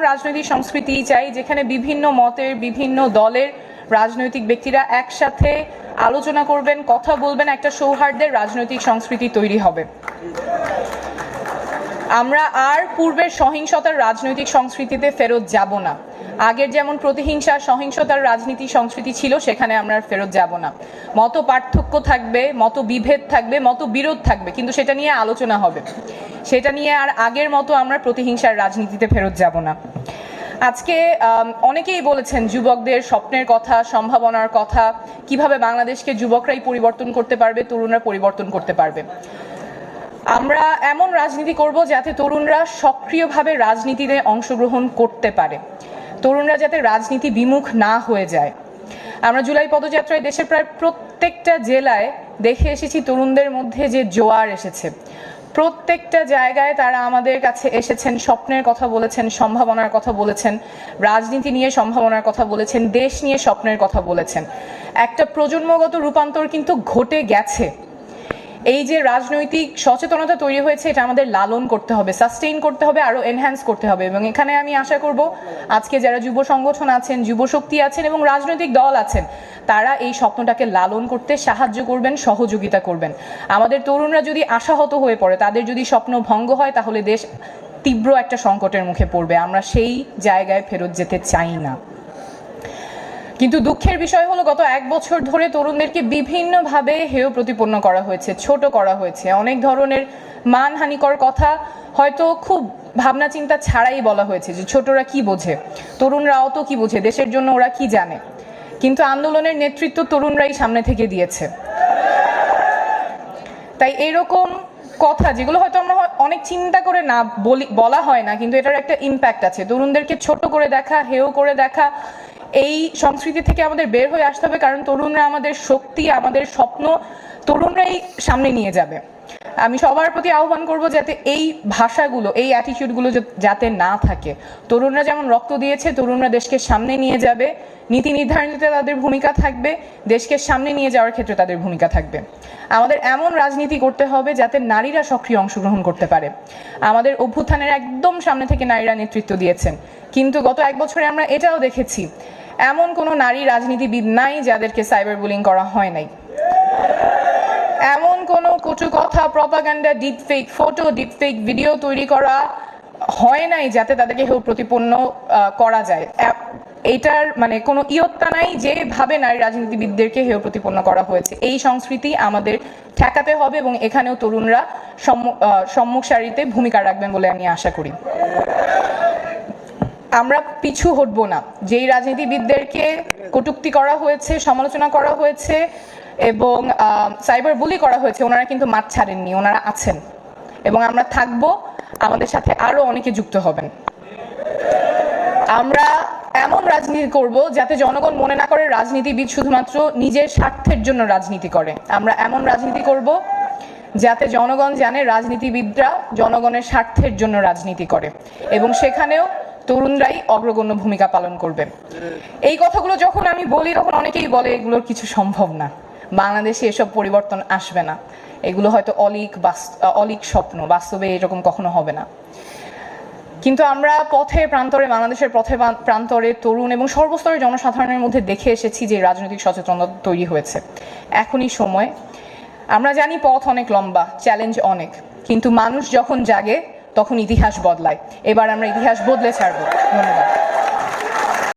রাজনৈতিক সংস্কৃতি চাই যেখানে বিভিন্ন মতের বিভিন্ন দলের রাজনৈতিক ব্যক্তিরা একসাথে আলোচনা করবেন, কথা বলবেন, একটা সৌহার্দ্যের রাজনৈতিক সংস্কৃতি তৈরি হবে। আমরা আর পূর্বের সহিংসতার রাজনৈতিক সংস্কৃতিতে ফেরত যাব না। আগের যেমন প্রতিহিংসা সহিংসতার রাজনীতি সংস্কৃতি ছিল সেখানে আমরা ফেরত যাব না। মত পার্থক্য থাকবে, মত বিভেদ থাকবে, মত বিরোধ থাকবে, কিন্তু সেটা নিয়ে আলোচনা হবে। সেটা নিয়ে আর আগের মতো আমরা প্রতিহিংসার রাজনীতিতে ফেরত যাব না। আজকে অনেকেই বলেছেন যুবকদের স্বপ্নের কথা, সম্ভাবনার কথা, কিভাবে বাংলাদেশকে যুবকরাই পরিবর্তন করতে পারবে, তরুণরা পরিবর্তন করতে পারবে। আমরা এমন রাজনীতি করব যাতে তরুণরা সক্রিয়ভাবে রাজনীতিতে অংশগ্রহণ করতে পারে, তরুণরা যাতে রাজনীতি বিমুখ না হয়ে যায়। আমরা জুলাই পদযাত্রায় দেশের প্রায় প্রত্যেকটা জেলায় দেখে এসেছি তরুণদের মধ্যে যে জোয়ার এসেছে। প্রত্যেকটা জায়গায় তারা আমাদের কাছে এসেছেন, স্বপ্নের কথা বলেছেন, সম্ভাবনার কথা বলেছেন, রাজনীতি নিয়ে সম্ভাবনার কথা বলেছেন, দেশ নিয়ে স্বপ্নের কথা বলেছেন। একটা প্রজন্মগত রূপান্তর কিন্তু ঘটে গেছে। এই যে রাজনৈতিক সচেতনতা তৈরি হয়েছে এটা আমাদের লালন করতে হবে, সাস্টেইন করতে হবে, আরো এনহ্যান্স করতে হবে। এবং এখানে আমি আশা করব আজকে যারা যুব সংগঠন আছেন, যুব শক্তি আছেন এবং রাজনৈতিক দল আছেন, তারা এই স্বপ্নটাকে লালন করতে সাহায্য করবেন, সহযোগিতা করবেন। আমাদের তরুণরা যদি আশাহত হয়ে পড়ে, তাদের যদি স্বপ্ন ভঙ্গ হয়, তাহলে দেশ তীব্র একটা সংকটের মুখে পড়বে। আমরা সেই জায়গায় ফেরত যেতে চাই না। কিন্তু দুঃখের বিষয় হলো গত 1 বছর ধরে তরুণদেরকে বিভিন্নভাবে হেয় প্রতিপন্ন করা হয়েছে, ছোট করা হয়েছে। অনেক ধরনের মানহানিকর কথা হয়তো খুব ভাবনা চিন্তা ছাড়াই বলা হয়েছে যে ছোটরা কি বোঝে, তরুণরা অত কি বোঝে, দেশের জন্য ওরা কি জানে। কিন্তু আন্দোলনের নেতৃত্ব তরুণরাই সামনে থেকে দিয়েছে। তাই এরকম কথা যেগুলো হয়তো আমরা অনেক চিন্তা করে না বলা হয় না, কিন্তু এটার একটা ইম্প্যাক্ট আছে। তরুণদেরকে ছোট করে দেখা, হেয় করে দেখা, এই সংস্কৃতি থেকে আমাদের বের হয়ে আসতে হবে। কারণ তরুণরা আমাদের শক্তি, আমাদের স্বপ্ন তরুণরাই সামনে নিয়ে যাবে। আমি সবার প্রতি আহ্বান করব যাতে এই ভাষাগুলো, এই অ্যাটিটিউডগুলো যাতে না থাকে। তরুণরা যেমন রক্ত দিয়েছে, তরুণরা দেশকে সামনে নিয়ে যাবে, নীতি নির্ধারণীতে তাদের ভূমিকা থাকবে, দেশকে সামনে নিয়ে যাওয়ার ক্ষেত্রে তাদের ভূমিকা থাকবে। আমাদের এমন রাজনীতি করতে হবে যাতে নারীরা সক্রিয় অংশগ্রহণ করতে পারে। আমাদের অভ্যুত্থানের একদম সামনে থেকে নারীরা নেতৃত্ব দিয়েছেন, কিন্তু গত 1 বছরে আমরা এটাও দেখেছি এমন কোনো নারী রাজনীতিবিদ নাই যাদেরকে সাইবার বুলিং করা হয় নাই। এমন কোনো কটু কথা, propaganda, deepfake photo, deepfake video তৈরি করা হয় নাই যাতে তাদেরকে হেয় প্রতিপন্ন করা যায়। এটার মানে কোনো ইয়ত্তা নাই যেভাবে নারী রাজনীতিবিদদেরকে হেয় প্রতিপন্ন করা হয়েছে। এই সংস্কৃতি আমাদের ঠেকাতে হবে এবং এখানেও তরুণরা সম্মুখ সারিতে ভূমিকা রাখবেন বলে আমি আশা করি। আমরা পিছু হটবো না। যেই রাজনীতিবিদদেরকে কটূক্তি করা হয়েছে, সমালোচনা করা হয়েছে এবং সাইবার বুলি করা হয়েছে, ওনারা কিন্তু মাঠ ছাড়েননি, ওনারা আছেন এবং আমরা থাকবো। আমাদের সাথে আরো অনেকে যুক্ত হবেন। আমরা এমন রাজনীতি করব যাতে জনগণ মনে না করে রাজনীতিবিদ শুধুমাত্র নিজের স্বার্থের জন্য রাজনীতি করে। আমরা এমন রাজনীতি করব যাতে জনগণ জানে রাজনীতিবিদরা জনগণের স্বার্থের জন্য রাজনীতি করে এবং সেখানেও তরুণরাই অগ্রগণ্য ভূমিকা পালন করবে। এই কথাগুলো যখন আমি বলি তখন অনেকেই বলে এগুলোর কিছু সম্ভব না, বাংলাদেশে এসব পরিবর্তন আসবে না, এগুলো হয়তো অলিক স্বপ্ন, বাস্তবে এরকম কখনো হবে না। কিন্তু আমরা পথে প্রান্তরে, বাংলাদেশের পথে প্রান্তরে তরুণ এবং সর্বস্তরের জনসাধারণের মধ্যে দেখে এসেছি যে রাজনৈতিক সচেতনতা তৈরি হয়েছে। এখনই সময়। আমরা জানি পথ অনেক লম্বা, চ্যালেঞ্জ অনেক, কিন্তু মানুষ যখন জাগে তখন ইতিহাস বদলায়। এবার আমরা ইতিহাস বদলে ছাড়বো। ধন্যবাদ।